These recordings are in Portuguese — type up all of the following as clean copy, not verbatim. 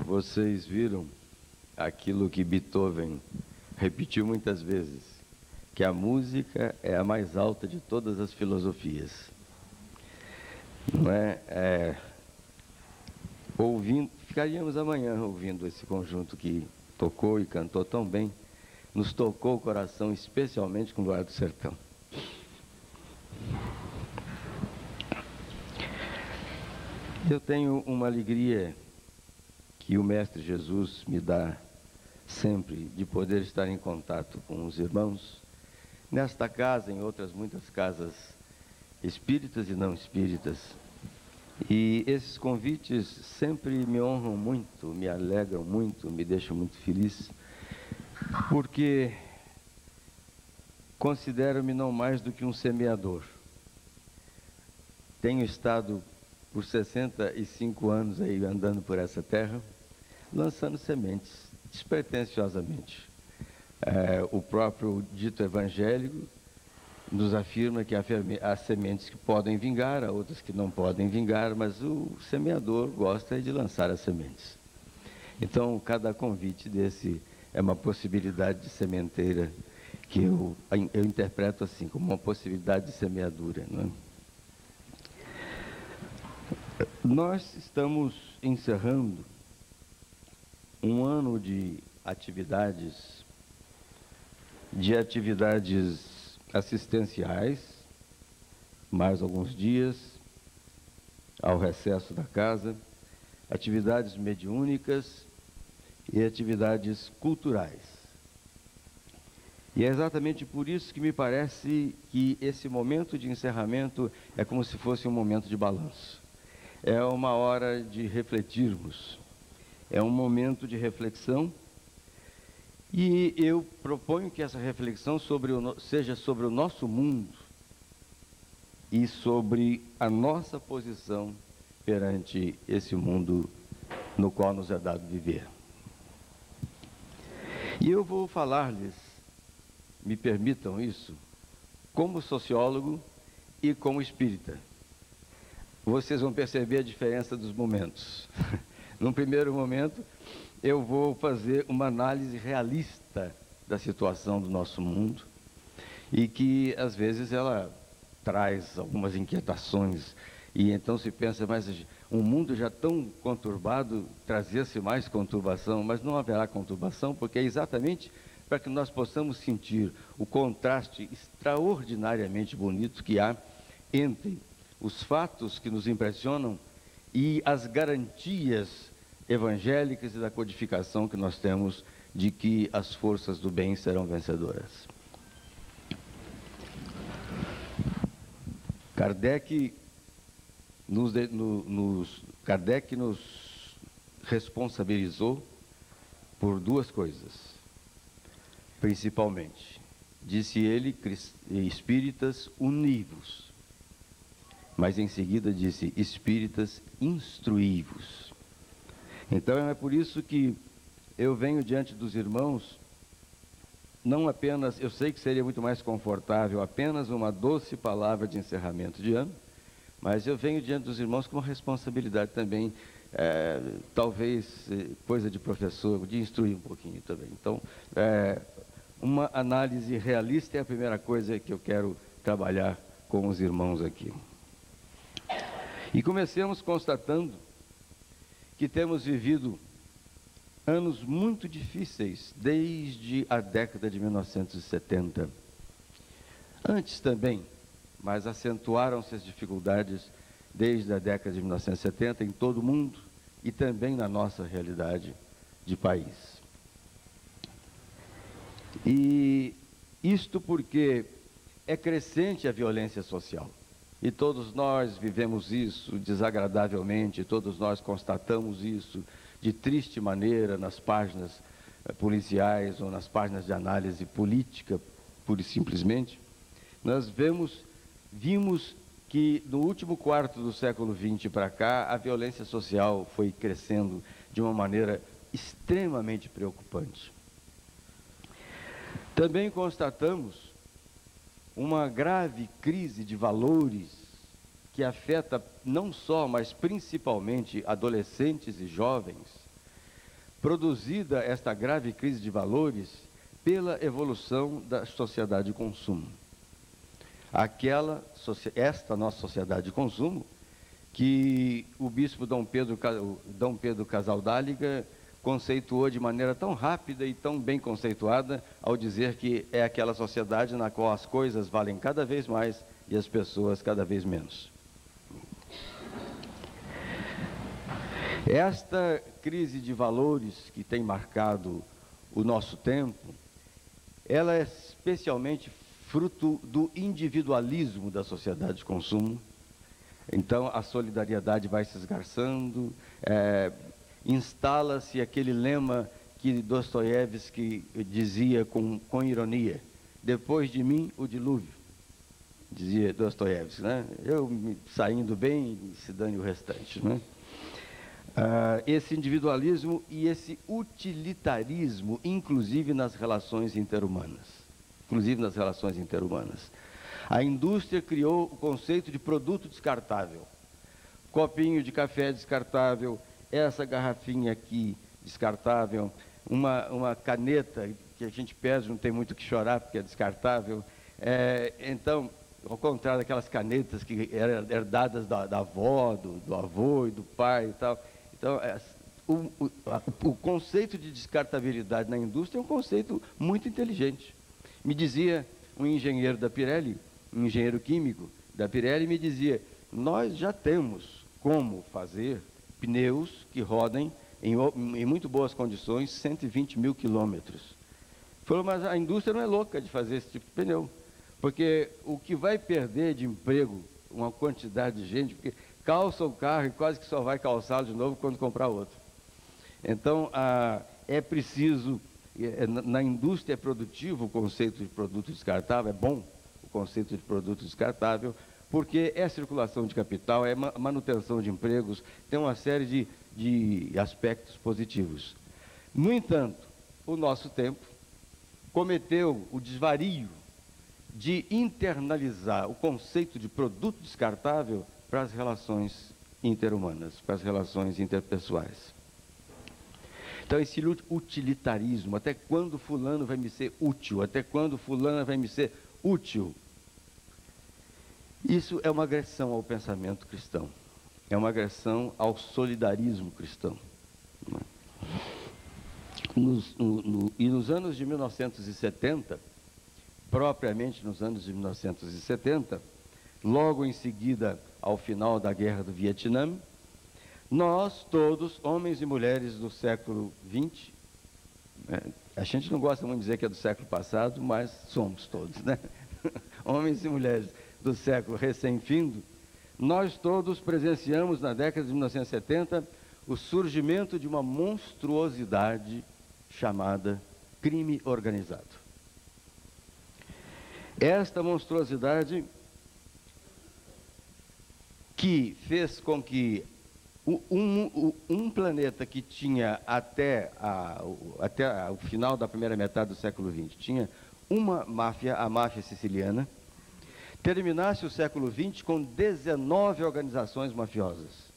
Vocês viram aquilo que Beethoven repetiu muitas vezes, que a música é a mais alta de todas as filosofias. Não é? Ficaríamos amanhã ouvindo esse conjunto que tocou e cantou tão bem, nos tocou o coração, especialmente com o Luar do Sertão. Eu tenho uma alegria que o Mestre Jesus me dá sempre, de poder estar em contato com os irmãos, nesta casa, em outras muitas casas espíritas e não espíritas. E esses convites sempre me honram muito, me alegram muito, me deixam muito feliz, porque considero-me não mais do que um semeador. Tenho estado por 65 anos aí andando por essa terra, lançando sementes, despretensiosamente. O próprio dito evangélico nos afirma que há sementes que podem vingar, há outras que não podem vingar, mas o semeador gosta de lançar as sementes. Então, cada convite desse é uma possibilidade de sementeira que eu interpreto assim, como uma possibilidade de semeadura, não é? Nós estamos encerrando um ano de atividades assistenciais, mais alguns dias, ao recesso da casa, atividades mediúnicas e atividades culturais. E é exatamente por isso que me parece que esse momento de encerramento é como se fosse um momento de balanço. É uma hora de refletirmos, é um momento de reflexão, e eu proponho que essa reflexão seja sobre o nosso mundo e sobre a nossa posição perante esse mundo no qual nos é dado viver. E eu vou falar-lhes, me permitam isso, como sociólogo e como espírita. Vocês vão perceber a diferença dos momentos. Num primeiro momento, eu vou fazer uma análise realista da situação do nosso mundo e que, às vezes, ela traz algumas inquietações. E então se pensa, mas um mundo já tão conturbado, trazia-se mais conturbação, mas não haverá conturbação, porque é exatamente para que nós possamos sentir o contraste extraordinariamente bonito que há entre os fatos que nos impressionam e as garantias evangélicas e da codificação que nós temos de que as forças do bem serão vencedoras. Kardec nos responsabilizou por duas coisas, principalmente. Disse ele, espíritas univos. Mas em seguida disse, espíritas instruí-vos. Então é por isso que eu venho diante dos irmãos, não apenas, eu sei que seria muito mais confortável apenas uma doce palavra de encerramento de ano, mas eu venho diante dos irmãos com uma responsabilidade também, talvez coisa de professor, de instruir um pouquinho também. Então, uma análise realista é a primeira coisa que eu quero trabalhar com os irmãos aqui. E comecemos constatando que temos vivido anos muito difíceis desde a década de 1970. Antes também, mas acentuaram-se as dificuldades desde a década de 1970 em todo o mundo e também na nossa realidade de país. E isto porque é crescente a violência social. E todos nós vivemos isso desagradavelmente, todos nós constatamos isso de triste maneira nas páginas policiais ou nas páginas de análise política, pura e simplesmente. Nós vimos que no último quarto do século XX para cá, a violência social foi crescendo de uma maneira extremamente preocupante. Também constatamos uma grave crise de valores que afeta não só, mas principalmente adolescentes e jovens, produzida esta grave crise de valores pela evolução da sociedade de consumo. Esta nossa sociedade de consumo, que o bispo Dom Pedro Casaldáliga conceituou de maneira tão rápida e tão bem conceituada, ao dizer que é aquela sociedade na qual as coisas valem cada vez mais e as pessoas cada vez menos. Esta crise de valores que tem marcado o nosso tempo, ela é especialmente fruto do individualismo da sociedade de consumo. Então, a solidariedade vai se esgarçando, instala-se aquele lema que Dostoiévski dizia com ironia: depois de mim, o dilúvio, dizia Dostoiévski, né? Eu saindo bem, se dane o restante, né? Esse individualismo e esse utilitarismo, inclusive nas relações interhumanas. A indústria criou o conceito de produto descartável. Copinho de café descartável, essa garrafinha aqui descartável, uma caneta que a gente pede, não tem muito o que chorar porque é descartável. Então, ao contrário daquelas canetas que eram herdadas da avó, do avô e do pai e tal. Então, o conceito de descartabilidade na indústria é um conceito muito inteligente. Me dizia um engenheiro da Pirelli, um engenheiro químico da Pirelli, me dizia: nós já temos como fazer pneus que rodem em muito boas condições, 120 mil quilômetros. Falou: mas a indústria não é louca de fazer esse tipo de pneu, porque o que vai perder de emprego uma quantidade de gente, porque calça o carro e quase que só vai calçá-lo de novo quando comprar outro. Então, é preciso, na indústria é produtivo o conceito de produto descartável, é bom o conceito de produto descartável, porque é circulação de capital, é manutenção de empregos, tem uma série de aspectos positivos. No entanto, o nosso tempo cometeu o desvario de internalizar o conceito de produto descartável para as relações interhumanas, para as relações interpessoais. Então, esse utilitarismo, até quando fulano vai me ser útil, até quando fulana vai me ser útil, isso é uma agressão ao pensamento cristão, é uma agressão ao solidarismo cristão. E nos anos de 1970, propriamente nos anos de 1970, logo em seguida ao final da Guerra do Vietnã, nós todos, homens e mulheres do século XX, a gente não gosta muito de dizer que é do século passado, mas somos todos, né? Homens e mulheres do século recém-findo, nós todos presenciamos na década de 1970 o surgimento de uma monstruosidade chamada crime organizado. Esta monstruosidade que fez com que um planeta que tinha até o final da primeira metade do século XX, tinha uma máfia, a máfia siciliana, terminasse o século XX com 19 organizações mafiosas.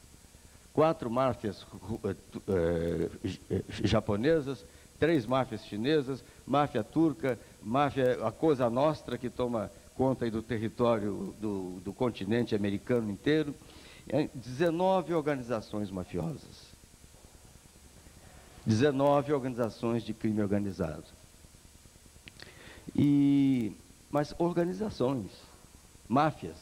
4 máfias japonesas, 3 máfias chinesas, máfia turca, máfia a Cosa Nostra, que toma conta aí do território do continente americano inteiro. 19 organizações mafiosas. 19 organizações de crime organizado. Mas organizações, máfias,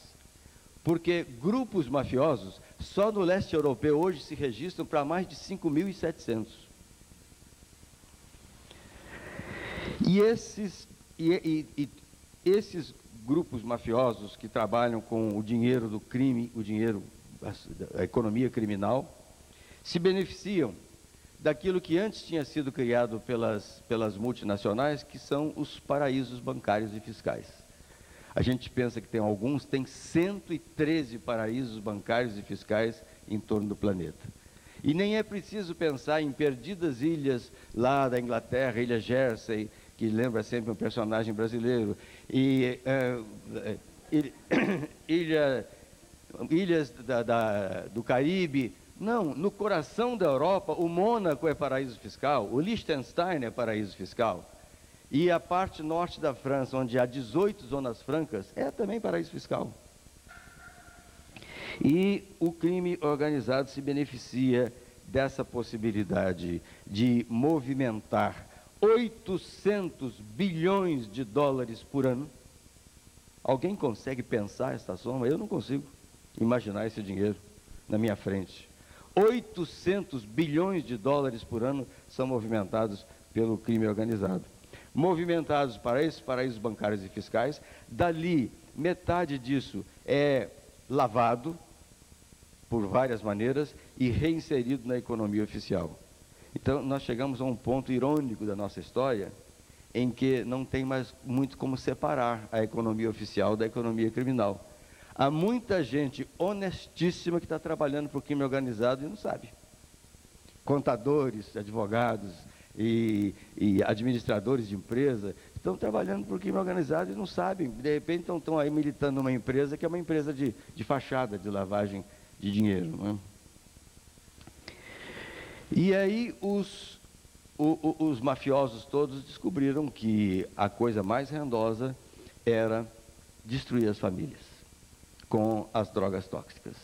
porque grupos mafiosos, só no leste europeu hoje se registram para mais de 5.700. E esses grupos mafiosos que trabalham com o dinheiro do crime, a economia criminal, se beneficiam daquilo que antes tinha sido criado pelas multinacionais, que são os paraísos bancários e fiscais. A gente pensa que tem 113 paraísos bancários e fiscais em torno do planeta. E nem é preciso pensar em perdidas ilhas lá da Inglaterra, Ilha Jersey, que lembra sempre um personagem brasileiro, e ilhas do Caribe, Não, no coração da Europa, o Mônaco é paraíso fiscal, o Liechtenstein é paraíso fiscal. E a parte norte da França, onde há 18 zonas francas, é também paraíso fiscal. E o crime organizado se beneficia dessa possibilidade de movimentar 800 bilhões de dólares por ano. Alguém consegue pensar essa soma? Eu não consigo imaginar esse dinheiro na minha frente. 800 bilhões de dólares por ano são movimentados pelo crime organizado. Movimentados para esses paraísos bancários e fiscais, dali metade disso é lavado por várias maneiras e reinserido na economia oficial. Então, nós chegamos a um ponto irônico da nossa história, em que não tem mais muito como separar a economia oficial da economia criminal. Há muita gente honestíssima que está trabalhando para o crime organizado e não sabe. Contadores, advogados e administradores de empresa estão trabalhando para o crime organizado e não sabem. De repente estão aí militando numa empresa que é uma empresa de fachada, de lavagem de dinheiro. Não é? E aí os mafiosos todos descobriram que a coisa mais rendosa era destruir as famílias com as drogas tóxicas.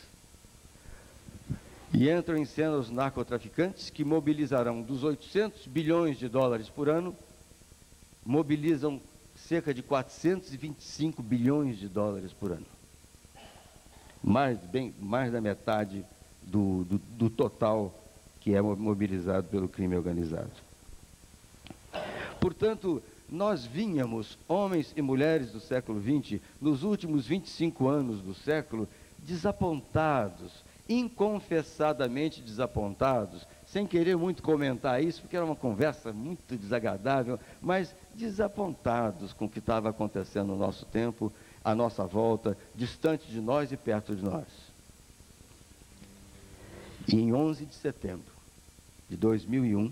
E entram em cena os narcotraficantes, que mobilizarão dos 800 bilhões de dólares por ano, mobilizam cerca de 425 bilhões de dólares por ano. Mais da metade do total que é mobilizado pelo crime organizado. Portanto, nós vínhamos, homens e mulheres do século XX, nos últimos 25 anos do século, desapontados, inconfessadamente desapontados, sem querer muito comentar isso, porque era uma conversa muito desagradável, mas desapontados com o que estava acontecendo no nosso tempo, à nossa volta, distante de nós e perto de nós. E em 11 de setembro de 2001,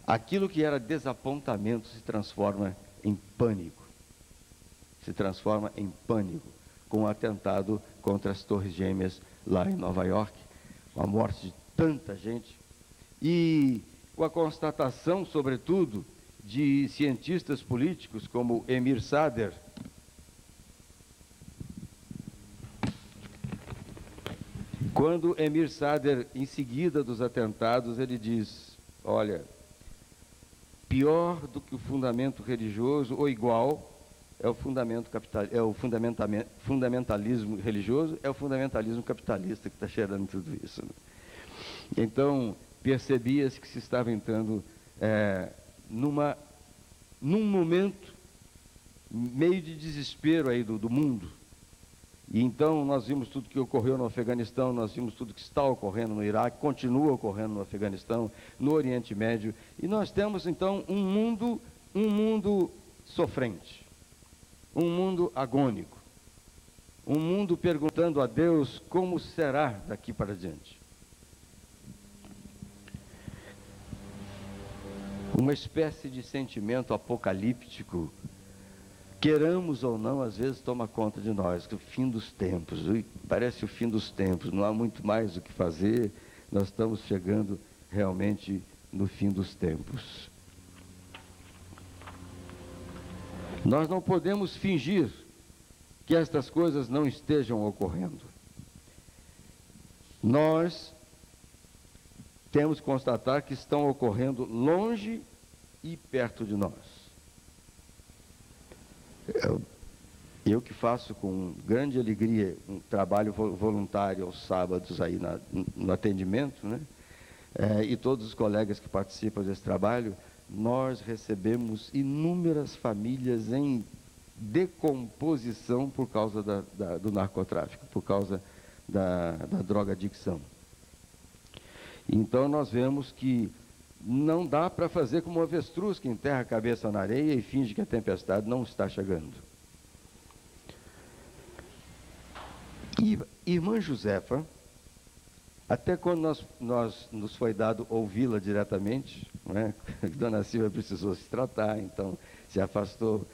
aquilo que era desapontamento se transforma em pânico. Se transforma em pânico, com o atentado contra as Torres Gêmeas lá em Nova York, com a morte de tanta gente, e com a constatação, sobretudo, de cientistas políticos como Emir Sader, quando Emir Sader, em seguida dos atentados, ele diz, olha, pior do que o fundamento religioso, ou igual, é o fundamentalismo religioso, é o fundamentalismo capitalista que está cheirando tudo isso. Né? Então, percebia-se que se estava entrando num momento meio de desespero aí do mundo. E então nós vimos tudo que ocorreu no Afeganistão, nós vimos tudo que está ocorrendo no Iraque, continua ocorrendo no Afeganistão, no Oriente Médio, e nós temos então um mundo sofrente, um mundo agônico, um mundo perguntando a Deus como será daqui para diante. Uma espécie de sentimento apocalíptico, queiramos ou não, às vezes toma conta de nós, que o fim dos tempos, parece o fim dos tempos, não há muito mais o que fazer, nós estamos chegando realmente no fim dos tempos. Nós não podemos fingir que estas coisas não estejam ocorrendo. Nós temos que constatar que estão ocorrendo longe e perto de nós. Eu que faço com grande alegria um trabalho voluntário aos sábados aí no atendimento, né? E todos os colegas que participam desse trabalho, nós recebemos inúmeras famílias em decomposição por causa do narcotráfico, por causa da drogadicção. Então nós vemos que não dá para fazer como um avestruz que enterra a cabeça na areia e finge que a tempestade não está chegando. E irmã Josefa, até quando nos foi dado ouvi-la diretamente, né? Dona Silvia precisou se tratar, então se afastou.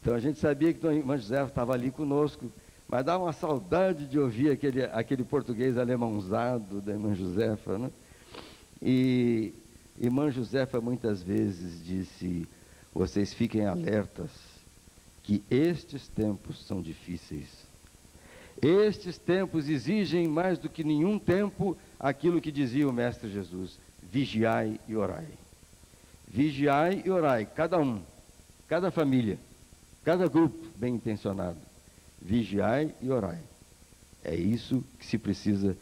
Então a gente sabia que Dona Irmã Josefa estava ali conosco, Mas dá uma saudade de ouvir aquele português alemãozado da irmã Josefa, né? E irmã Josefa muitas vezes disse: vocês fiquem alertas, que estes tempos são difíceis. Estes tempos exigem mais do que nenhum tempo aquilo que dizia o Mestre Jesus: vigiai e orai. Vigiai e orai, cada um, cada família, cada grupo bem intencionado. Vigiai e orai. É isso que se precisa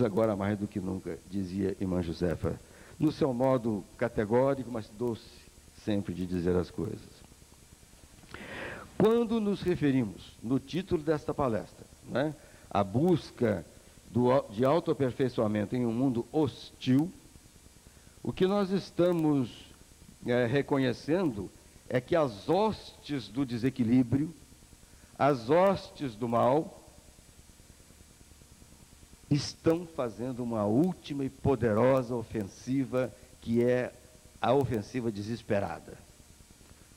agora mais do que nunca, dizia irmã Josefa, no seu modo categórico, mas doce sempre de dizer as coisas. Quando nos referimos, no título desta palestra, né, à busca de autoaperfeiçoamento em um mundo hostil, o que nós estamos reconhecendo é que as hostes do desequilíbrio, as hostes do mal, estão fazendo uma última e poderosa ofensiva, que é a ofensiva desesperada,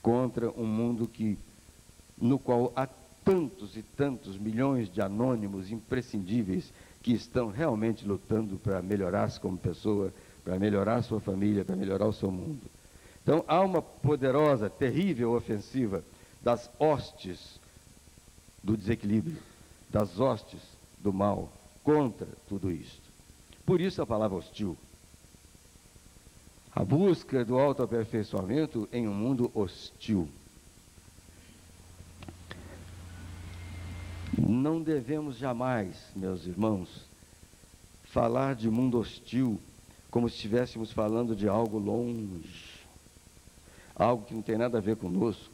contra um mundo no qual há tantos e tantos milhões de anônimos imprescindíveis que estão realmente lutando para melhorar-se como pessoa, para melhorar a sua família, para melhorar o seu mundo. Então, há uma poderosa, terrível ofensiva das hostes do desequilíbrio, das hostes do mal, contra tudo isto. Por isso a palavra hostil. A busca do autoaperfeiçoamento em um mundo hostil. Não devemos jamais, meus irmãos, falar de mundo hostil como se estivéssemos falando de algo longe, algo que não tem nada a ver conosco.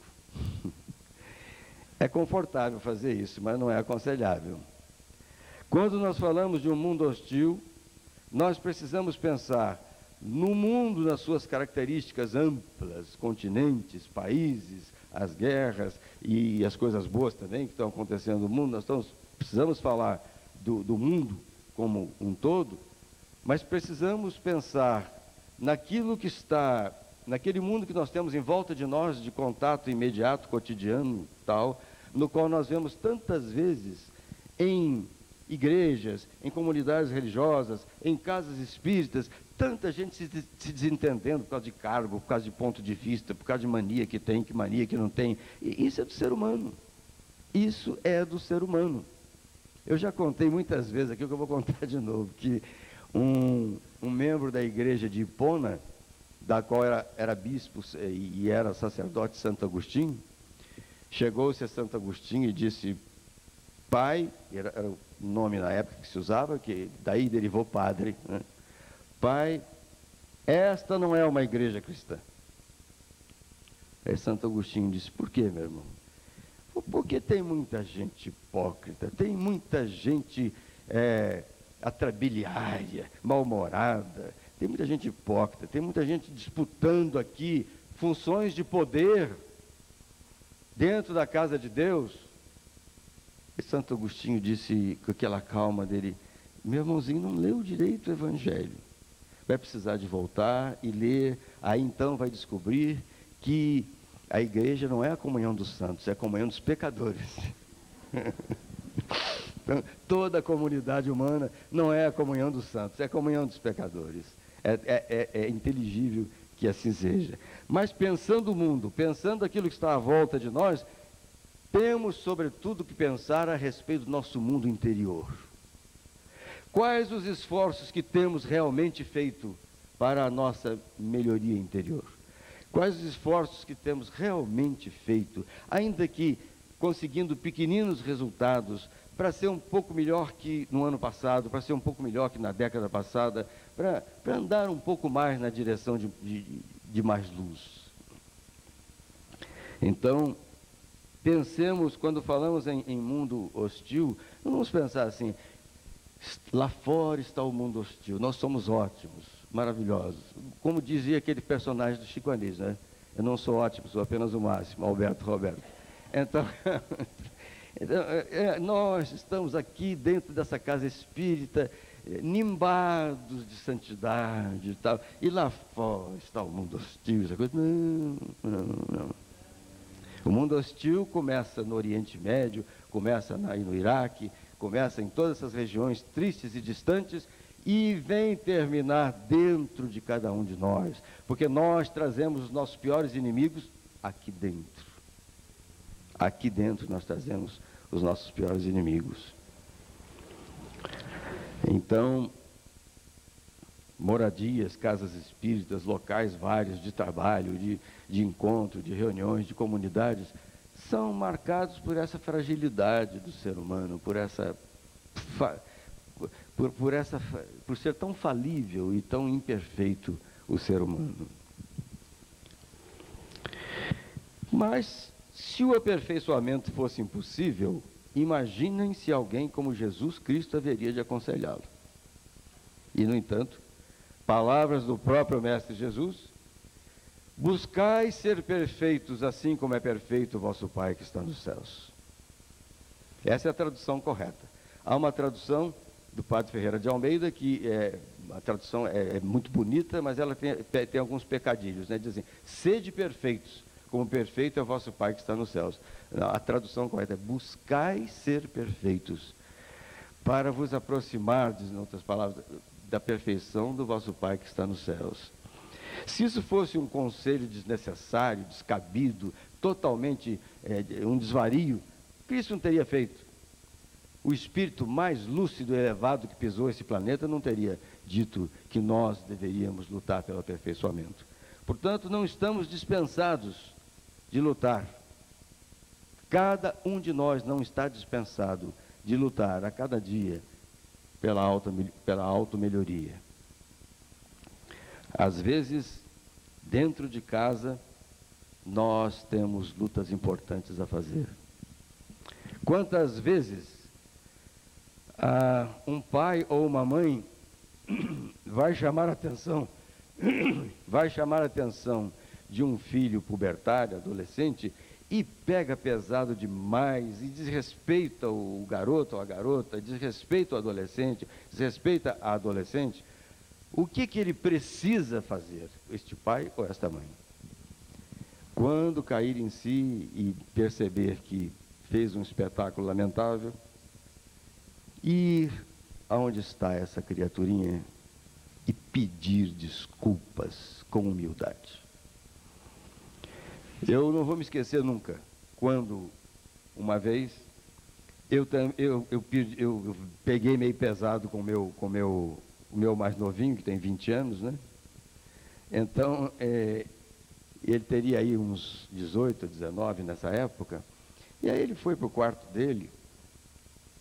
É confortável fazer isso, mas não é aconselhável. Quando nós falamos de um mundo hostil, nós precisamos pensar no mundo nas suas características amplas, continentes, países, as guerras e as coisas boas também que estão acontecendo no mundo. Nós precisamos falar do mundo como um todo, mas precisamos pensar naquilo que está, naquele mundo que nós temos em volta de nós, de contato imediato, cotidiano, tal, no qual nós vemos tantas vezes em igrejas, em comunidades religiosas, em casas espíritas, tanta gente se desentendendo por causa de cargo, por causa de ponto de vista, por causa de mania que tem, que mania que não tem. E isso é do ser humano. Isso é do ser humano. Eu já contei muitas vezes aqui, o que eu vou contar de novo, que um membro da igreja de Hipona, da qual era bispo e era sacerdote Santo Agostinho, chegou-se a Santo Agostinho e disse: pai, era o nome na época que se usava, que daí derivou padre, né? Pai, esta não é uma igreja cristã. Aí Santo Agostinho disse: por quê, meu irmão? Porque tem muita gente hipócrita, tem muita gente atrabiliária, mal-humorada, tem muita gente hipócrita, tem muita gente disputando aqui funções de poder dentro da casa de Deus. E Santo Agostinho disse com aquela calma dele: meu irmãozinho, não leu direito o Evangelho. Vai precisar de voltar e ler, aí então vai descobrir que a igreja não é a comunhão dos santos, é a comunhão dos pecadores. Então, toda a comunidade humana não é a comunhão dos santos, é a comunhão dos pecadores. É inteligível que assim seja. Mas pensando o mundo, pensando aquilo que está à volta de nós, temos sobretudo que pensar a respeito do nosso mundo interior. Quais os esforços que temos realmente feito para a nossa melhoria interior? Quais os esforços que temos realmente feito, ainda que conseguindo pequeninos resultados, para ser um pouco melhor que no ano passado, para ser um pouco melhor que na década passada, para andar um pouco mais na direção de mais luz? Então, pensemos, quando falamos em mundo hostil, não vamos pensar assim: lá fora está o mundo hostil, nós somos ótimos, maravilhosos. Como dizia aquele personagem do Chico Anísio, né? Eu não sou ótimo, sou apenas o máximo, Alberto Roberto. Então, nós estamos aqui dentro dessa casa espírita, nimbados de santidade e tal, e lá fora está o mundo hostil, essa coisa. Não. O mundo hostil começa no Oriente Médio, começa no Iraque, começa em todas essas regiões tristes e distantes e vem terminar dentro de cada um de nós, porque nós trazemos os nossos piores inimigos aqui dentro. Aqui dentro nós trazemos os nossos piores inimigos. Então, moradias, casas espíritas, locais vários de trabalho, de encontro, de reuniões, de comunidades, são marcados por essa fragilidade do ser humano, por ser tão falível e tão imperfeito o ser humano. Mas, se o aperfeiçoamento fosse impossível, imaginem se alguém como Jesus Cristo haveria de aconselhá-lo. E, no entanto, palavras do próprio Mestre Jesus: buscai ser perfeitos, assim como é perfeito o vosso Pai que está nos céus. Essa é a tradução correta. Há uma tradução do Padre Ferreira de Almeida, que a tradução é muito bonita, mas ela tem alguns pecadilhos, né? Diz assim: sede perfeitos, como perfeito é o vosso Pai que está nos céus. A tradução correta é: buscai ser perfeitos, para vos aproximardes, em outras palavras, da perfeição do vosso Pai que está nos céus. Se isso fosse um conselho desnecessário, descabido, totalmente um desvario, Cristo não teria feito. O espírito mais lúcido e elevado que pisou esse planeta não teria dito que nós deveríamos lutar pelo aperfeiçoamento. Portanto, não estamos dispensados de lutar. Cada um de nós não está dispensado de lutar a cada dia pela auto-melhoria. Às vezes, dentro de casa, nós temos lutas importantes a fazer. Quantas vezes um pai ou uma mãe vai chamar a atenção de um filho pubertário, adolescente, e pega pesado demais, e desrespeita o garoto ou a garota, desrespeita o adolescente, desrespeita a adolescente. O que ele precisa fazer, este pai ou esta mãe? Quando cair em si e perceber que fez um espetáculo lamentável, ir aonde está essa criaturinha e pedir desculpas com humildade. Eu não vou me esquecer nunca, quando, uma vez, eu peguei meio pesado com o meu mais novinho, que tem 20 anos, né? Então, ele teria aí uns 18, 19 nessa época, e aí ele foi para o quarto dele,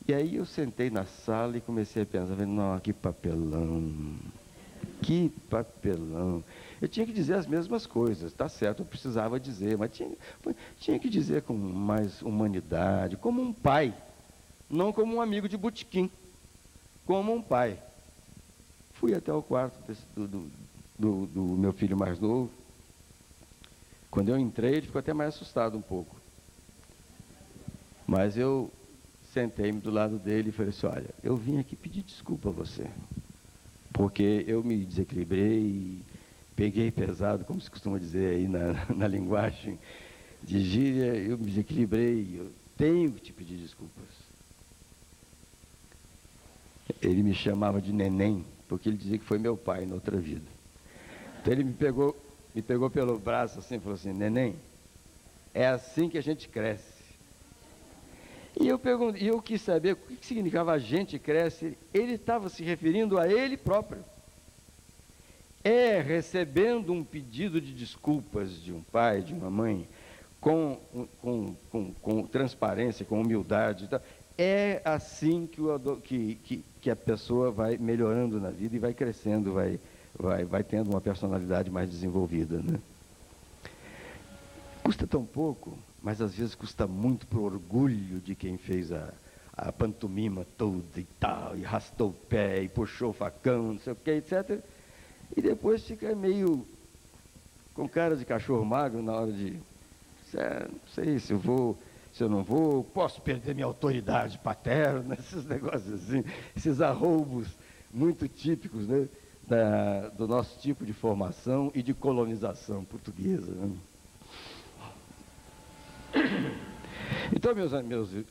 e aí eu sentei na sala e comecei a pensar: não, que papelão, que papelão. Eu tinha que dizer as mesmas coisas, tá certo, eu precisava dizer, mas tinha que dizer com mais humanidade, como um pai, não como um amigo de botequim, como um pai. Fui até o quarto do meu filho mais novo. Quando eu entrei, ele ficou até mais assustado um pouco. Mas eu sentei-me do lado dele e falei assim: olha, eu vim aqui pedir desculpa a você, porque eu me desequilibrei, peguei pesado, como se costuma dizer aí na linguagem de gíria, eu me desequilibrei, eu tenho que te pedir desculpas. Ele me chamava de neném, porque ele dizia que foi meu pai na outra vida. Então ele me pegou pelo braço assim e falou assim: neném, é assim que a gente cresce. E eu quis saber o que significava a gente cresce. Ele estava se referindo a ele próprio. Recebendo um pedido de desculpas de um pai, de uma mãe, com transparência, com humildade. É assim que a pessoa vai melhorando na vida e vai crescendo, vai tendo uma personalidade mais desenvolvida, né? Custa tão pouco, mas às vezes custa muito para o orgulho de quem fez a pantomima toda e tal, e arrastou o pé, e puxou o facão, não sei o que, etc. E depois fica meio com cara de cachorro magro na hora de: não sei se eu vou, se eu não vou, posso perder minha autoridade paterna, esses negócios assim, esses arroubos muito típicos, né, do nosso tipo de formação e de colonização portuguesa, né? Então, meus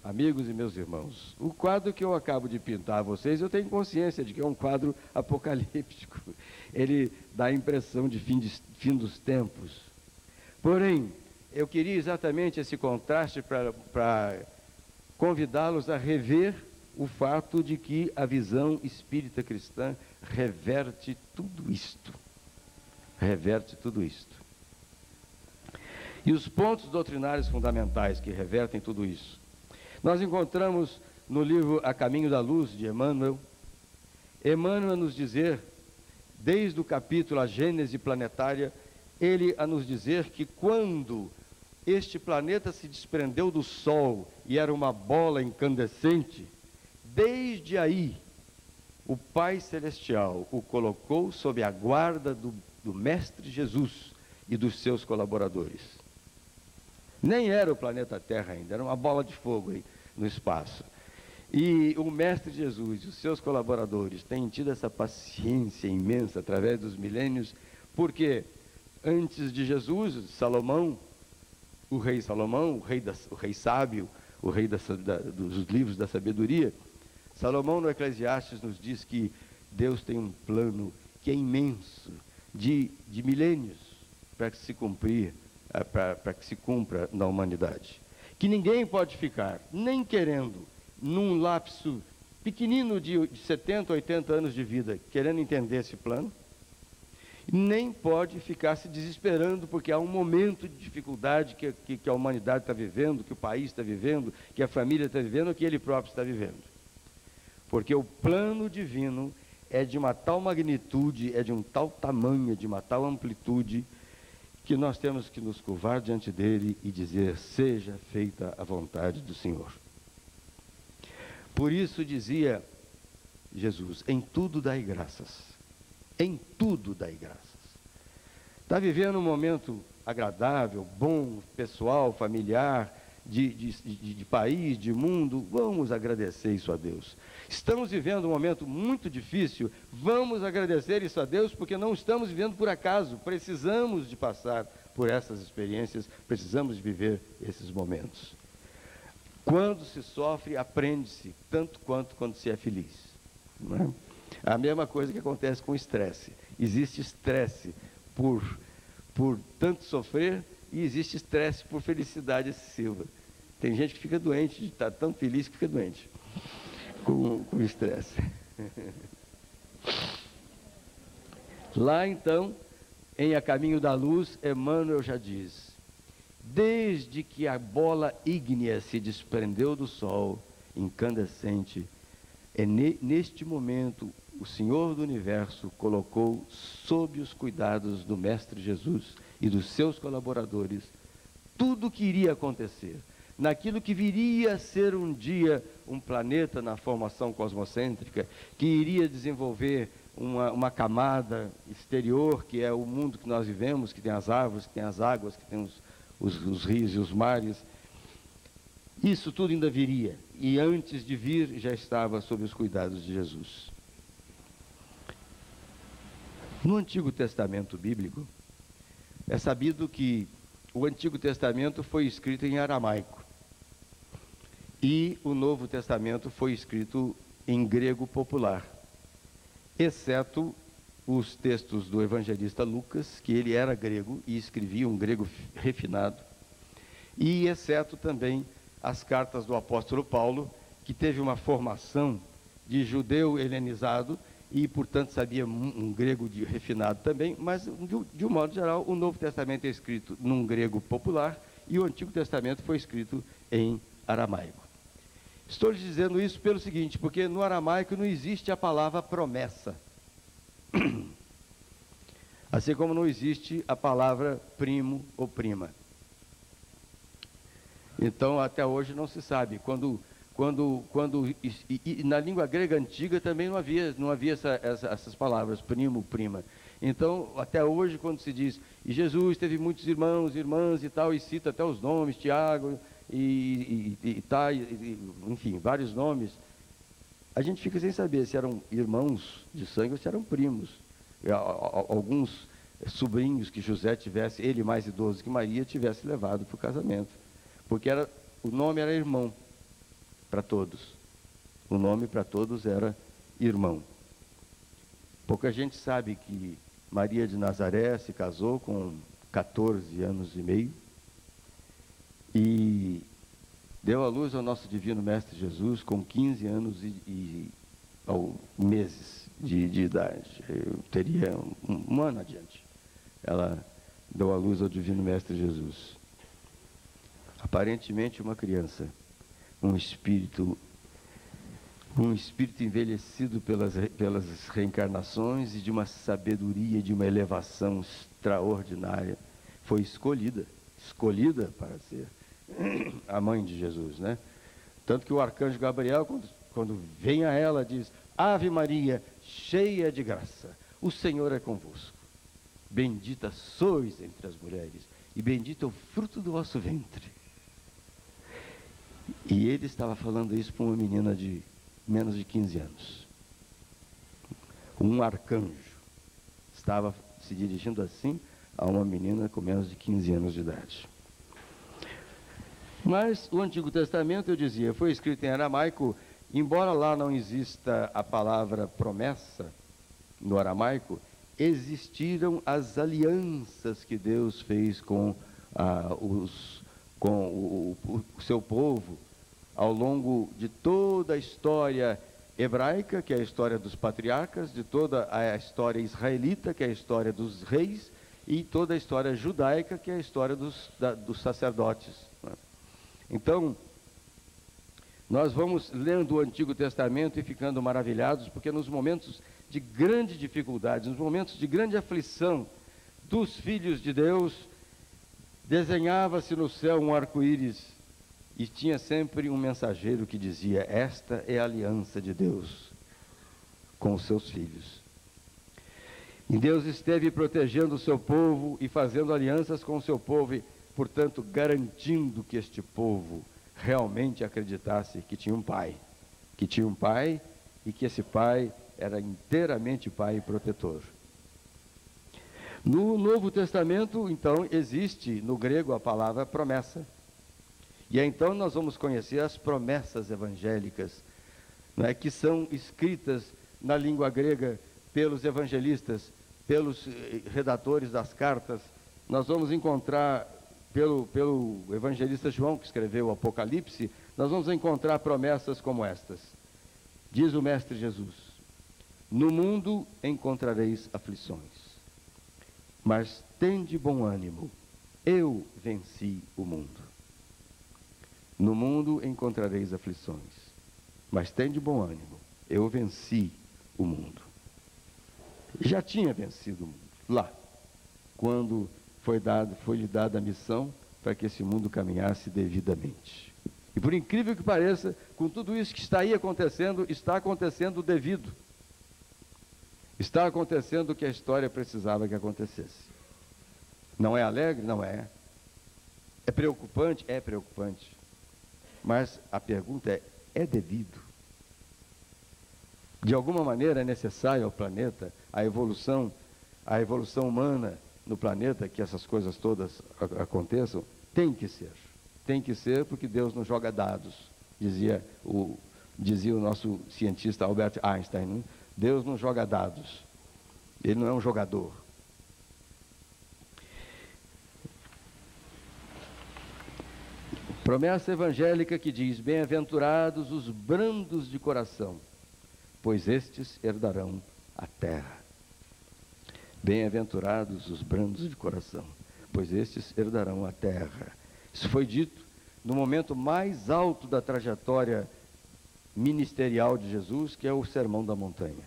amigos e meus irmãos, o quadro que eu acabo de pintar a vocês, eu tenho consciência de que é um quadro apocalíptico. Ele dá a impressão de fim dos tempos. Porém, eu queria exatamente esse contraste para convidá-los a rever o fato de que a visão espírita cristã reverte tudo isto. Reverte tudo isto. E os pontos doutrinários fundamentais que revertem tudo isso, nós encontramos no livro A Caminho da Luz, de Emmanuel. Emmanuel nos dizer, desde o capítulo A Gênese Planetária, ele a nos dizer que quando este planeta se desprendeu do Sol e era uma bola incandescente, desde aí o Pai Celestial o colocou sob a guarda do Mestre Jesus e dos seus colaboradores. Nem era o planeta Terra ainda, era uma bola de fogo aí no espaço. E o Mestre Jesus e os seus colaboradores têm tido essa paciência imensa através dos milênios, porque antes de Jesus, Salomão, o rei Salomão, o rei sábio, o rei dos livros da sabedoria, Salomão no Eclesiastes nos diz que Deus tem um plano que é imenso, de milênios, para que se cumpra na humanidade. Que ninguém pode ficar, nem querendo, num lapso pequenino de 70, 80 anos de vida, querendo entender esse plano, nem pode ficar se desesperando, porque há um momento de dificuldade que a humanidade está vivendo, que o país está vivendo, que a família está vivendo, que ele próprio está vivendo. Porque o plano divino é de uma tal magnitude, é de um tal tamanho, de uma tal amplitude, que nós temos que nos curvar diante dele e dizer: seja feita a vontade do Senhor. Por isso dizia Jesus: em tudo dai graças. Em tudo dai graças. Está vivendo um momento agradável, bom, pessoal, familiar, de país, de mundo, vamos agradecer isso a Deus. Estamos vivendo um momento muito difícil, vamos agradecer isso a Deus, porque não estamos vivendo por acaso, precisamos de passar por essas experiências, precisamos de viver esses momentos. Quando se sofre, aprende-se, tanto quanto quando se é feliz. Não é? A mesma coisa que acontece com o estresse. Existe estresse por tanto sofrer e existe estresse por felicidade excessiva. Tem gente que fica doente, de estar tão feliz que fica doente com o estresse. Lá então, em A Caminho da Luz, Emmanuel já diz: desde que a bola ígnea se desprendeu do Sol incandescente, neste momento o Senhor do Universo colocou sob os cuidados do Mestre Jesus e dos seus colaboradores tudo o que iria acontecer, naquilo que viria a ser um dia um planeta na formação cosmocêntrica, que iria desenvolver uma camada exterior, que é o mundo que nós vivemos, que tem as árvores, que tem as águas, que tem os rios e os mares. Isso tudo ainda viria, e antes de vir já estava sob os cuidados de Jesus. No Antigo Testamento bíblico, é sabido que o Antigo Testamento foi escrito em aramaico e o Novo Testamento foi escrito em grego popular, exceto os textos do evangelista Lucas, que ele era grego e escrevia um grego refinado, e exceto também as cartas do apóstolo Paulo, que teve uma formação de judeu helenizado e, portanto, sabia um grego refinado também, mas, de um modo geral, o Novo Testamento é escrito num grego popular e o Antigo Testamento foi escrito em aramaico. Estou lhes dizendo isso pelo seguinte, porque no aramaico não existe a palavra promessa, assim como não existe a palavra primo ou prima. Então, até hoje não se sabe. E na língua grega antiga também não havia essas palavras, primo, prima. Então, até hoje, quando se diz, e Jesus teve muitos irmãos, irmãs e tal, e cita até os nomes, Tiago, enfim, vários nomes, a gente fica sem saber se eram irmãos de sangue ou se eram primos. Alguns sobrinhos que José tivesse, ele mais idoso que Maria, tivesse levado para o casamento. Porque o nome era irmão para todos. O nome para todos era irmão. Pouca gente sabe que Maria de Nazaré se casou com 14 anos e meio e deu à luz ao nosso divino Mestre Jesus com 15 anos e meses de idade. Eu teria um ano adiante. Ela deu à luz ao divino Mestre Jesus. Aparentemente uma criança, um espírito envelhecido pelas reencarnações e de uma sabedoria, de uma elevação extraordinária, foi escolhida para ser a mãe de Jesus, né? Tanto que o arcanjo Gabriel, quando vem a ela, diz: Ave Maria, cheia de graça, o Senhor é convosco. Bendita sois entre as mulheres, e bendito é o fruto do vosso ventre. E ele estava falando isso para uma menina de menos de 15 anos. Um arcanjo estava se dirigindo assim a uma menina com menos de 15 anos de idade. Mas o Antigo Testamento, eu dizia, foi escrito em aramaico, embora lá não exista a palavra promessa no aramaico, existiram as alianças que Deus fez com o seu povo ao longo de toda a história hebraica, que é a história dos patriarcas, de toda a história israelita, que é a história dos reis, e toda a história judaica, que é a história dos sacerdotes. Então, nós vamos lendo o Antigo Testamento e ficando maravilhados, porque nos momentos de grande dificuldade, nos momentos de grande aflição dos filhos de Deus, desenhava-se no céu um arco-íris e tinha sempre um mensageiro que dizia: esta é a aliança de Deus com os seus filhos. E Deus esteve protegendo o seu povo e fazendo alianças com o seu povo e, portanto, garantindo que este povo realmente acreditasse que tinha um pai e que esse pai era inteiramente pai e protetor. No Novo Testamento, então, existe no grego a palavra promessa. E então nós vamos conhecer as promessas evangélicas, né, que são escritas na língua grega pelos evangelistas, pelos redatores das cartas. Nós vamos encontrar, pelo evangelista João, que escreveu o Apocalipse, nós vamos encontrar promessas como estas. Diz o Mestre Jesus: no mundo encontrareis aflições, mas tende bom ânimo, eu venci o mundo. No mundo encontrareis aflições, mas tende bom ânimo, eu venci o mundo. Já tinha vencido o mundo, lá, quando foi-lhe dada a missão para que esse mundo caminhasse devidamente. E por incrível que pareça, com tudo isso que está aí acontecendo, está acontecendo devido. Está acontecendo o que a história precisava que acontecesse. Não é alegre? Não é. É preocupante? É preocupante. Mas a pergunta é devido? De alguma maneira é necessário ao planeta a evolução humana no planeta, que essas coisas todas aconteçam? Tem que ser porque Deus não joga dados, dizia o nosso cientista Albert Einstein, né? Deus não joga dados, ele não é um jogador. Promessa evangélica que diz: bem-aventurados os brandos de coração, pois estes herdarão a terra. Bem-aventurados os brandos de coração, pois estes herdarão a terra. Isso foi dito no momento mais alto da trajetória ministerial de Jesus, que é o Sermão da Montanha,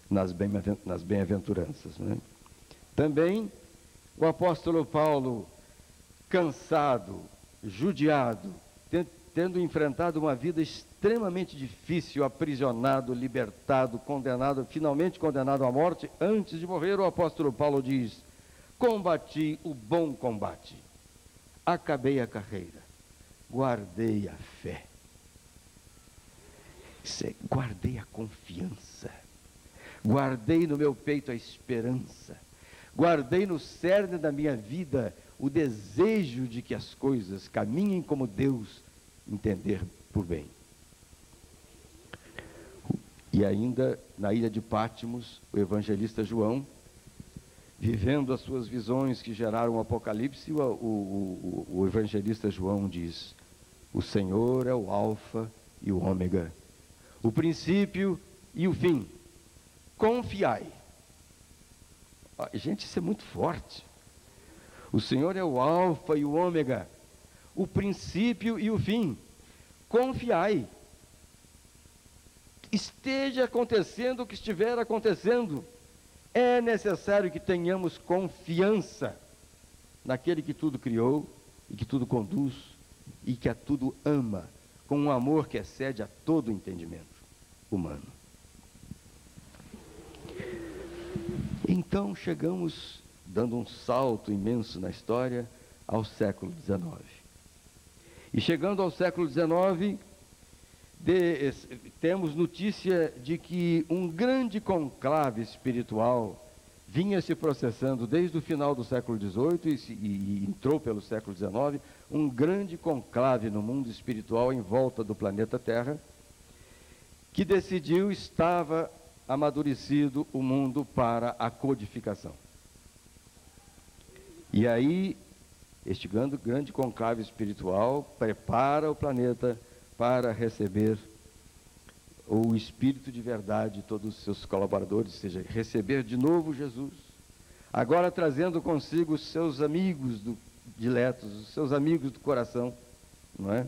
nas bem-aventuranças, né? Também o apóstolo Paulo, cansado, judiado, tendo enfrentado uma vida extremamente difícil, aprisionado, libertado, condenado, finalmente condenado à morte, antes de morrer, o apóstolo Paulo diz: combati o bom combate, acabei a carreira, guardei a fé. Guardei a confiança, guardei no meu peito a esperança, guardei no cerne da minha vida o desejo de que as coisas caminhem como Deus entender por bem. E ainda, na ilha de Pátimos, o evangelista João, vivendo as suas visões que geraram o Apocalipse, o evangelista João diz: o Senhor é o Alfa e o Ômega, o princípio e o fim. Confiai. Gente, isso é muito forte. O Senhor é o Alfa e o Ômega, o princípio e o fim. Confiai. Esteja acontecendo o que estiver acontecendo, é necessário que tenhamos confiança naquele que tudo criou e que tudo conduz e que a tudo ama, com um amor que excede a todo entendimento humano. Então chegamos, dando um salto imenso na história, ao século XIX. E chegando ao século XIX, temos notícia de que um grande conclave espiritual vinha se processando desde o final do século XVIII e entrou pelo século XIX, um grande conclave no mundo espiritual em volta do planeta Terra, que decidiu, estava amadurecido o mundo para a codificação. E aí, este grande conclave espiritual prepara o planeta para receber o Espírito de verdade, todos os seus colaboradores, ou seja, receber de novo Jesus, agora trazendo consigo os seus amigos diletos, os seus amigos do coração, não é?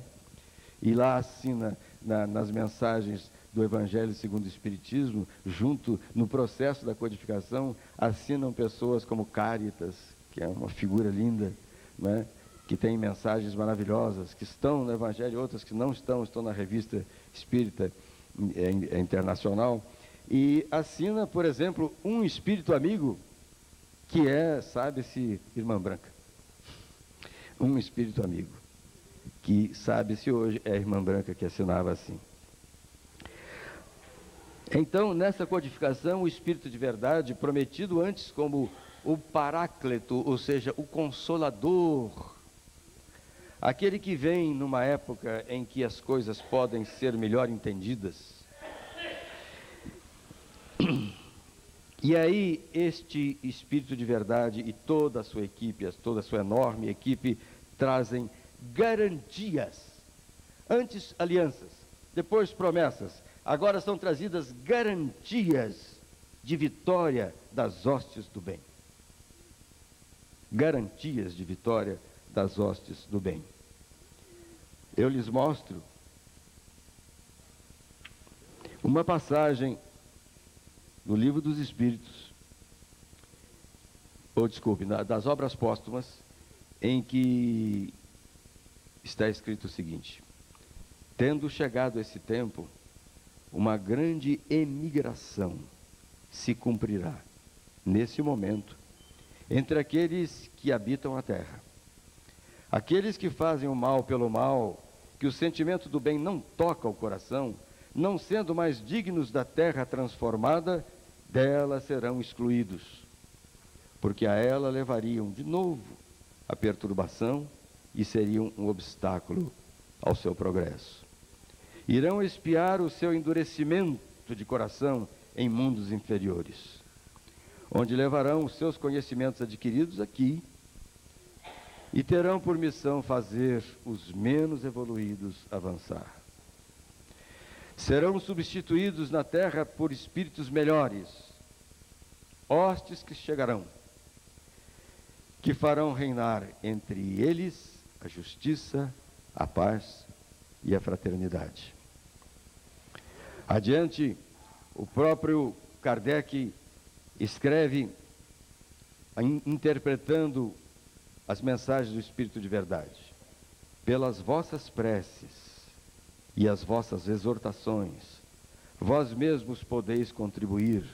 E lá assina, nas mensagens do Evangelho segundo o Espiritismo, junto no processo da codificação, assinam pessoas como Cáritas, que é uma figura linda, não é? Que tem mensagens maravilhosas, que estão no Evangelho, outras que não estão na Revista Espírita Internacional, e assina, por exemplo, um espírito amigo, que é, sabe-se, Irmã Branca. Um espírito amigo, que sabe-se hoje é a Irmã Branca que assinava assim. Então, nessa codificação, o Espírito de verdade, prometido antes como o Paráclito, ou seja, o Consolador, aquele que vem numa época em que as coisas podem ser melhor entendidas. E aí, este Espírito de verdade e toda a sua equipe, toda a sua enorme equipe, trazem garantias. Antes alianças, depois promessas, agora são trazidas garantias de vitória das hostes do bem. Garantias de vitória das hostes do bem. Eu lhes mostro uma passagem no Livro dos Espíritos, das obras póstumas, em que está escrito o seguinte: tendo chegado esse tempo, uma grande emigração se cumprirá, nesse momento, entre aqueles que habitam a terra. Aqueles que fazem o mal pelo mal, que o sentimento do bem não toca o coração, não sendo mais dignos da terra transformada, dela serão excluídos, porque a ela levariam de novo a perturbação e seriam um obstáculo ao seu progresso. Irão expiar o seu endurecimento de coração em mundos inferiores, onde levarão os seus conhecimentos adquiridos aqui e terão por missão fazer os menos evoluídos avançar. Serão substituídos na terra por espíritos melhores, hostes que chegarão, que farão reinar entre eles a justiça, a paz e a fraternidade. Adiante, o próprio Kardec escreve, interpretando as mensagens do Espírito de verdade: pelas vossas preces e as vossas exortações, vós mesmos podeis contribuir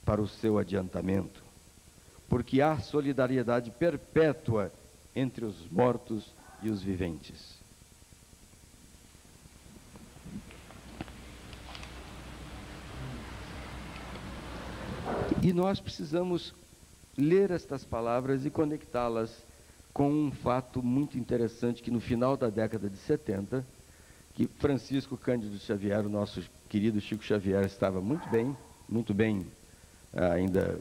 para o seu adiantamento, porque há solidariedade perpétua entre os mortos e os viventes. E nós precisamos ler estas palavras e conectá-las com um fato muito interessante, que no final da década de 70, que Francisco Cândido Xavier, o nosso querido Chico Xavier, estava muito bem, ainda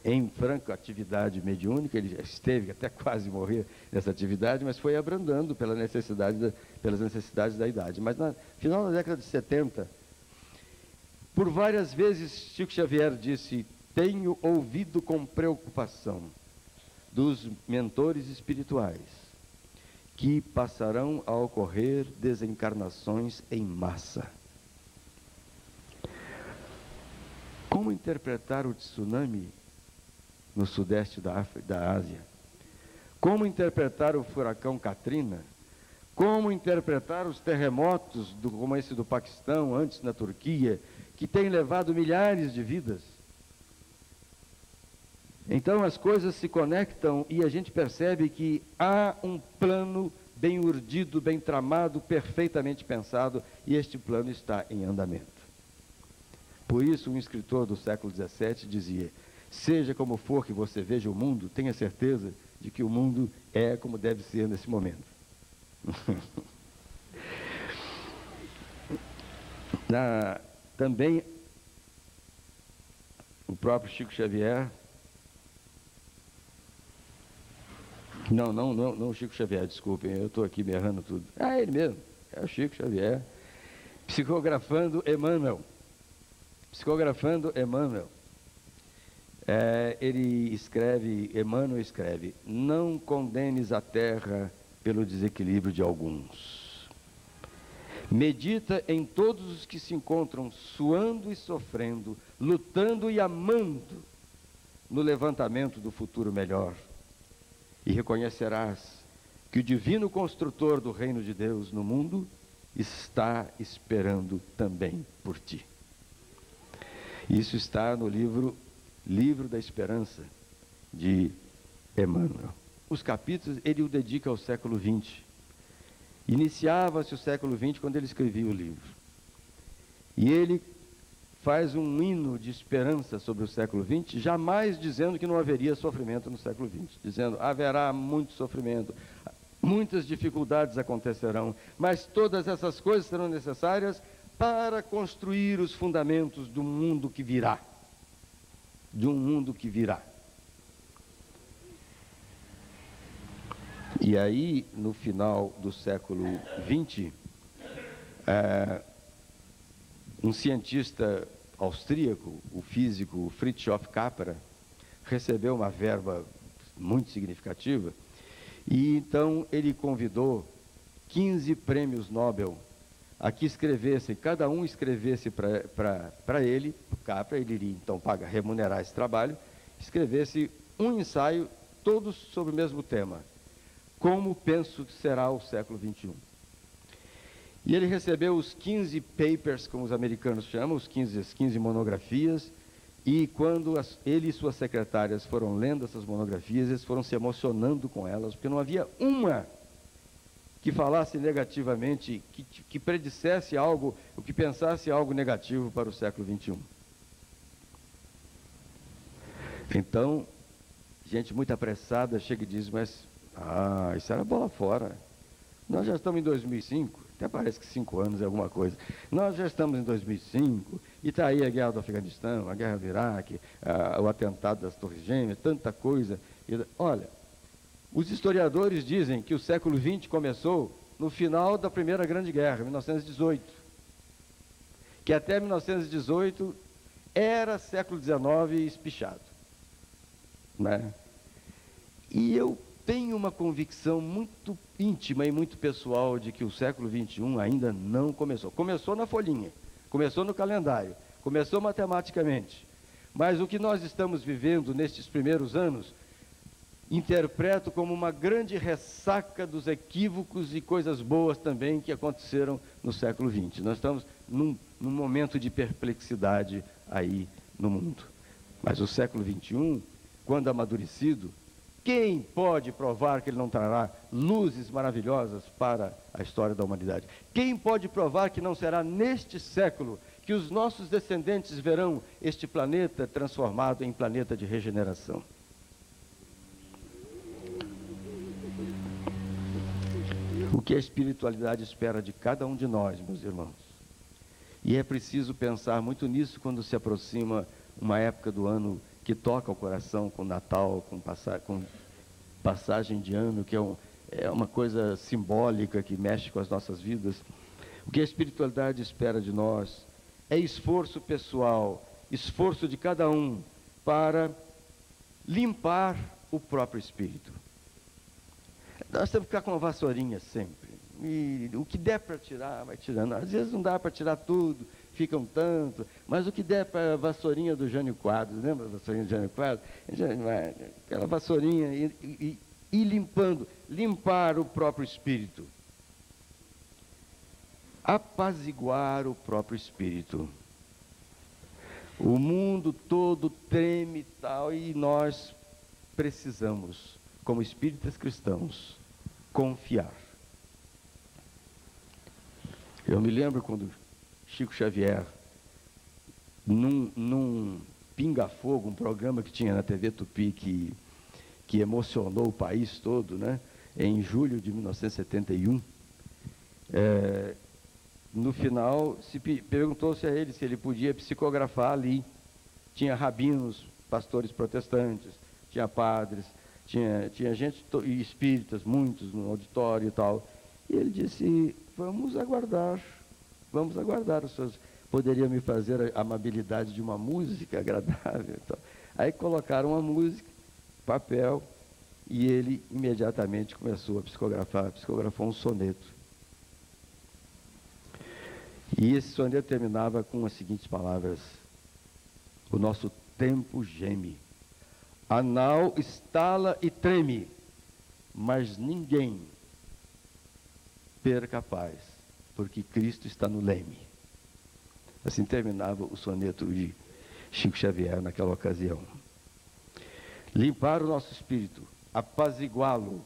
em franca atividade mediúnica. Ele esteve até quase morrer nessa atividade, mas foi abrandando pelas necessidades da idade. Mas no final da década de 70, por várias vezes, Chico Xavier disse: tenho ouvido com preocupação dos mentores espirituais que passarão a ocorrer desencarnações em massa. Como interpretar o tsunami no sudeste da Ásia? Como interpretar o furacão Katrina? Como interpretar os terremotos, como esse do Paquistão, antes na Turquia, que tem levado milhares de vidas? Então as coisas se conectam e a gente percebe que há um plano bem urdido, bem tramado, perfeitamente pensado, e este plano está em andamento. Por isso, um escritor do século XVII dizia: seja como for que você veja o mundo, tenha certeza de que o mundo é como deve ser nesse momento. Também o próprio Chico Xavier, não o Chico Xavier, desculpem, eu estou aqui me errando tudo. Ele mesmo, é o Chico Xavier, psicografando Emmanuel. Emmanuel escreve: não condenes a terra pelo desequilíbrio de alguns. Medita em todos os que se encontram suando e sofrendo, lutando e amando no levantamento do futuro melhor. E reconhecerás que o divino construtor do reino de Deus no mundo está esperando também por ti. Isso está no Livro da Esperança, de Emmanuel. Os capítulos ele o dedica ao século XX. Iniciava-se o século XX quando ele escrevia o livro. E ele faz um hino de esperança sobre o século XX, jamais dizendo que não haveria sofrimento no século XX, dizendo: haverá muito sofrimento, muitas dificuldades acontecerão, mas todas essas coisas serão necessárias para construir os fundamentos do mundo que virá. De um mundo que virá. E aí, no final do século XX, um cientista austríaco, o físico Fritjof Capra, recebeu uma verba muito significativa, e então ele convidou 15 prêmios Nobel a que escrevessem, cada um escrevesse para ele, o Capra, ele iria então remunerar esse trabalho, escrevesse um ensaio, todos sobre o mesmo tema: como penso que será o século XXI. E ele recebeu os 15 papers, como os americanos chamam, as 15 monografias, e quando ele e suas secretárias foram lendo essas monografias, eles foram se emocionando com elas, porque não havia uma que falasse negativamente, que predissesse algo, ou que pensasse algo negativo para o século XXI. Então, gente muito apressada chega e diz: mas, isso era bola fora. Nós já estamos em 2005, até parece que 5 anos é alguma coisa. Nós já estamos em 2005, e está aí a guerra do Afeganistão, a guerra do Iraque, o atentado das Torres Gêmeas, tanta coisa. Olha, os historiadores dizem que o século XX começou no final da Primeira Grande Guerra, 1918. Que até 1918 era século XIX espichado. Né? E eu tenho uma convicção muito íntima e muito pessoal de que o século XXI ainda não começou. Começou na folhinha, começou no calendário, começou matematicamente. Mas o que nós estamos vivendo nestes primeiros anos, interpreto como uma grande ressaca dos equívocos e coisas boas também que aconteceram no século XX. Nós estamos num momento de perplexidade aí no mundo. Mas o século XXI, quando amadurecido, quem pode provar que ele não trará luzes maravilhosas para a história da humanidade? Quem pode provar que não será neste século que os nossos descendentes verão este planeta transformado em planeta de regeneração? que a espiritualidade espera de cada um de nós, meus irmãos. E é preciso pensar muito nisso quando se aproxima uma época do ano que toca o coração, com Natal, com passagem de ano, que é uma coisa simbólica que mexe com as nossas vidas. O que a espiritualidade espera de nós é esforço pessoal, esforço de cada um para limpar o próprio espírito. Nós temos que ficar com uma vassourinha sempre. E o que der para tirar, vai tirando. Às vezes não dá para tirar tudo, fica um tanto, mas o que der para a vassourinha do Jânio Quadros, lembra a vassourinha do Jânio Quadros? Aquela vassourinha e limpando, limpar o próprio espírito. Apaziguar o próprio espírito. O mundo todo treme e tal, e nós precisamos, como espíritas cristãos, confiar. Eu me lembro quando Chico Xavier, num Pinga-Fogo, um programa que tinha na TV Tupi, que emocionou o país todo, né? Em julho de 1971, no final, perguntou-se a ele se ele podia psicografar ali. Tinha rabinos, pastores protestantes, tinha padres, tinha gente, e espíritas, muitos no auditório e tal. E ele disse, vamos aguardar. O senhor poderia me fazer a amabilidade de uma música agradável? Então, aí colocaram uma música, papel, e ele imediatamente começou a psicografar, psicografou um soneto. E esse soneto terminava com as seguintes palavras: o nosso tempo geme, a nau estala e treme, mas ninguém perca a paz, porque Cristo está no leme. Assim terminava o soneto de Chico Xavier naquela ocasião. Limpar o nosso espírito, apaziguá-lo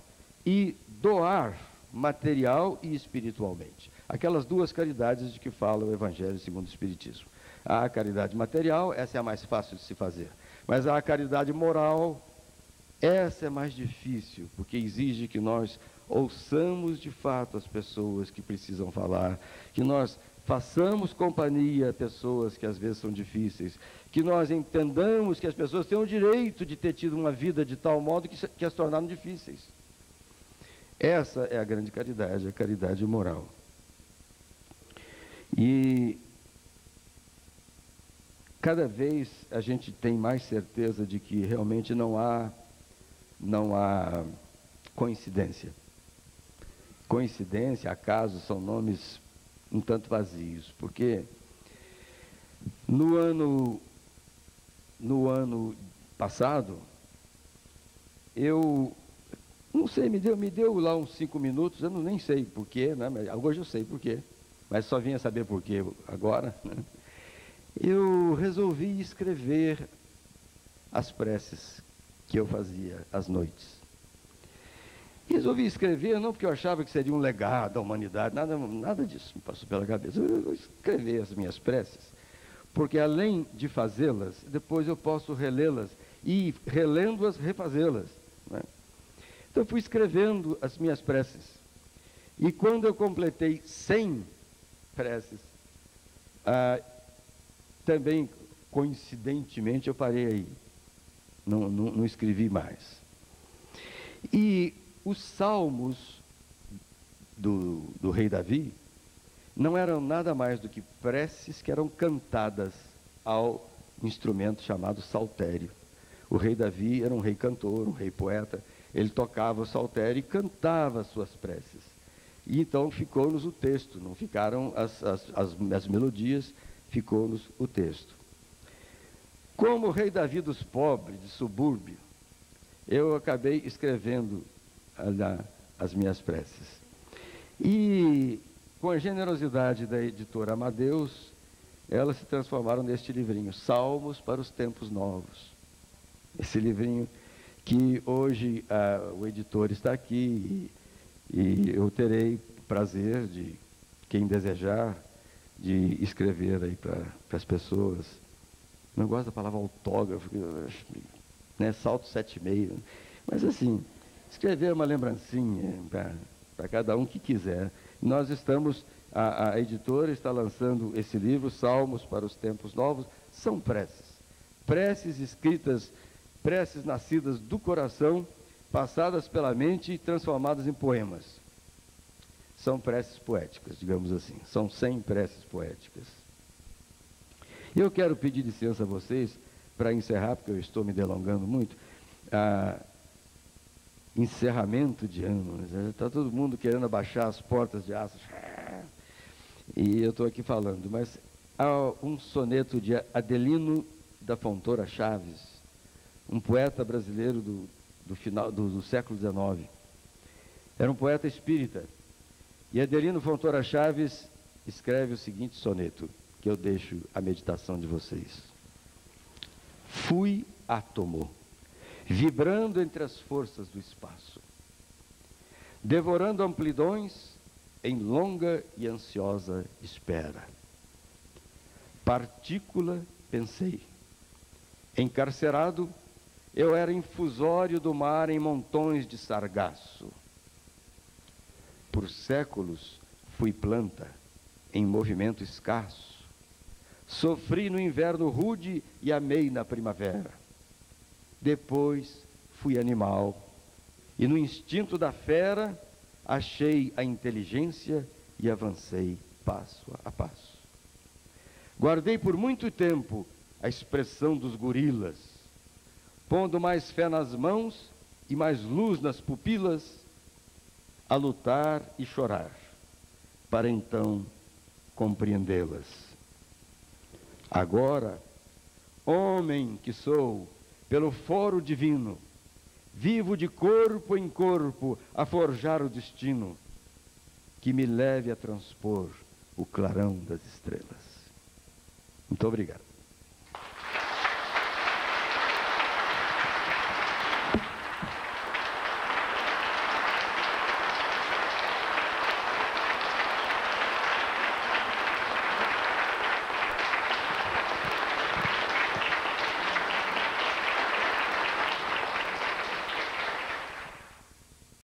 e doar material e espiritualmente. Aquelas duas caridades de que fala o Evangelho segundo o Espiritismo. Há a caridade material, essa é a mais fácil de se fazer. Mas há a caridade moral, essa é mais difícil, porque exige que nós ouçamos de fato as pessoas que precisam falar, que nós façamos companhia a pessoas que às vezes são difíceis, que nós entendamos que as pessoas têm o direito de ter tido uma vida de tal modo que as tornaram difíceis. Essa é a grande caridade, a caridade moral. E cada vez a gente tem mais certeza de que realmente não há coincidência. Coincidência, acaso, são nomes um tanto vazios, porque no ano passado, eu não sei, me deu lá uns 5 minutos, eu nem sei porquê, né? Hoje eu sei porquê, mas só vinha saber porquê agora, né? Eu resolvi escrever as preces que eu fazia às noites. Resolvi escrever, não porque eu achava que seria um legado à humanidade, nada disso me passou pela cabeça. Eu vou escrever as minhas preces, porque além de fazê-las, depois eu posso relê-las e, relendo-as, refazê-las, né? Então eu fui escrevendo as minhas preces. E quando eu completei 100 preces, também, coincidentemente, eu parei aí. Não escrevi mais. E os salmos do rei Davi não eram nada mais do que preces que eram cantadas ao instrumento chamado saltério. O rei Davi era um rei cantor, um rei poeta. Ele tocava o saltério e cantava as suas preces. E então ficou-nos o texto, não ficaram as melodias, ficou-nos o texto. Como o rei Davi dos pobres, de subúrbio, eu acabei escrevendo as minhas preces. E, com a generosidade da editora Amadeus, elas se transformaram neste livrinho, Salmos para os Tempos Novos. Esse livrinho que hoje o editor está aqui e eu terei prazer de, quem desejar, de escrever aí para as pessoas. Não gosto da palavra autógrafo, né, salto 7,5, mas assim, escrever uma lembrancinha para cada um que quiser. Nós estamos, a editora está lançando esse livro, Salmos para os Tempos Novos. São preces, preces escritas, preces nascidas do coração, passadas pela mente e transformadas em poemas. São preces poéticas, digamos assim, são 100 preces poéticas. Eu quero pedir licença a vocês para encerrar, porque eu estou me delongando muito. Encerramento de ano, está todo mundo querendo abaixar as portas de aço, e eu estou aqui falando, mas há um soneto de Adelino da Fontoura Chaves, um poeta brasileiro do final do século XIX. Era um poeta espírita, e Adelino Fontoura Chaves escreve o seguinte soneto, que eu deixo a meditação de vocês. Fui átomo, vibrando entre as forças do espaço, devorando amplidões em longa e ansiosa espera. Partícula, pensei, encarcerado, eu era infusório do mar em montões de sargaço. Por séculos fui planta, em movimento escasso. Sofri no inverno rude e amei na primavera. Depois fui animal, e no instinto da fera achei a inteligência e avancei passo a passo. Guardei por muito tempo a expressão dos gorilas, pondo mais fé nas mãos e mais luz nas pupilas, a lutar e chorar, para então compreendê-las. Agora, homem que sou, pelo foro divino, vivo de corpo em corpo a forjar o destino que me leve a transpor o clarão das estrelas. Muito obrigado.